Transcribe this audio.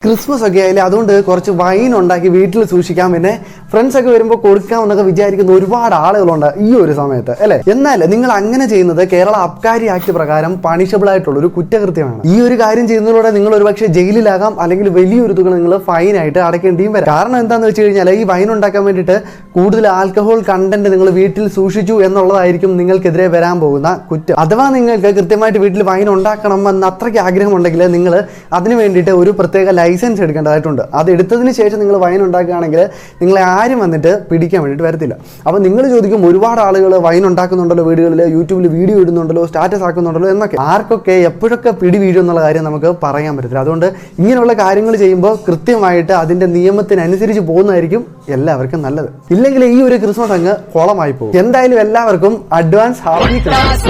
Christmas ഒക്കെ ആയാലും അതുകൊണ്ട് കുറച്ച് വൈൻ ഉണ്ടാക്കി വീട്ടിൽ സൂക്ഷിക്കാം, പിന്നെ ഫ്രണ്ട്സ് ഒക്കെ വരുമ്പോൾ കൊടുക്കാമെന്നൊക്കെ വിചാരിക്കുന്ന ഒരുപാട് ആളുകളുണ്ട് ഈ ഒരു സമയത്ത്, അല്ലെ? എന്നാൽ നിങ്ങൾ അങ്ങനെ ചെയ്യുന്നത് കേരള അബ്കാരി ആക്ട് പ്രകാരം പണിഷബിൾ ആയിട്ടുള്ള ഒരു കുറ്റകൃത്യമാണ്. ഈ ഒരു കാര്യം ചെയ്യുന്നതിലൂടെ നിങ്ങൾ ഒരുപക്ഷെ ജയിലിലാകാം, അല്ലെങ്കിൽ വലിയൊരു തുക നിങ്ങൾ ഫൈൻ ആയിട്ട് അടയ്ക്കേണ്ടിയും വരാം. കാരണം എന്താണെന്ന് വെച്ച് കഴിഞ്ഞാൽ ഈ വൈൻ ഉണ്ടാക്കാൻ വേണ്ടിയിട്ട് കൂടുതൽ ആൽക്കഹോൾ കണ്ടന്റ് നിങ്ങൾ വീട്ടിൽ സൂക്ഷിച്ചു എന്നുള്ളതായിരിക്കും നിങ്ങൾക്കെതിരെ വരാൻ പോകുന്ന കുറ്റം. അഥവാ നിങ്ങൾക്ക് കൃത്യമായിട്ട് വീട്ടിൽ വൈൻ ഉണ്ടാക്കണം എന്ന് അത്രയ്ക്ക് ആഗ്രഹമുണ്ടെങ്കിൽ നിങ്ങൾ അതിന് വേണ്ടിയിട്ട് ഒരു പ്രത്യേക ലൈസൻസ് എടുക്കേണ്ടതായിട്ടുണ്ട്. അത് എടുത്തതിന് ശേഷം നിങ്ങൾ വൈൻ ഉണ്ടാക്കുകയാണെങ്കിൽ നിങ്ങളെ ആരും വന്നിട്ട് പിടിക്കാൻ വേണ്ടിയിട്ട് വരത്തില്ല. അപ്പോൾ നിങ്ങൾ ചോദിക്കും, ഒരുപാട് ആളുകൾ വൈൻ ഉണ്ടാക്കുന്നുണ്ടല്ലോ, വീടുകളിൽ യൂട്യൂബിൽ വീഡിയോ ഇടുന്നുണ്ടല്ലോ, സ്റ്റാറ്റസ് ആക്കുന്നുണ്ടല്ലോ എന്നൊക്കെ. ആർക്കൊക്കെ എപ്പോഴൊക്കെ പിടി വീഴും എന്നുള്ള കാര്യം നമുക്ക് പറയാൻ പറ്റത്തില്ല. അതുകൊണ്ട് ഇങ്ങനെയുള്ള കാര്യങ്ങൾ ചെയ്യുമ്പോൾ കൃത്യമായിട്ട് അതിൻ്റെ നിയമത്തിനനുസരിച്ച് പോകുന്നതായിരിക്കും എല്ലാവർക്കും നല്ലത്. ഇല്ലെങ്കിൽ ഈ ഒരു ക്രിസ്മസ് അങ്ങ് കുളമായി പോകും. എന്തായാലും എല്ലാവർക്കും അഡ്വാൻസ് ഹാപ്പി ക്രിസ്മസ്.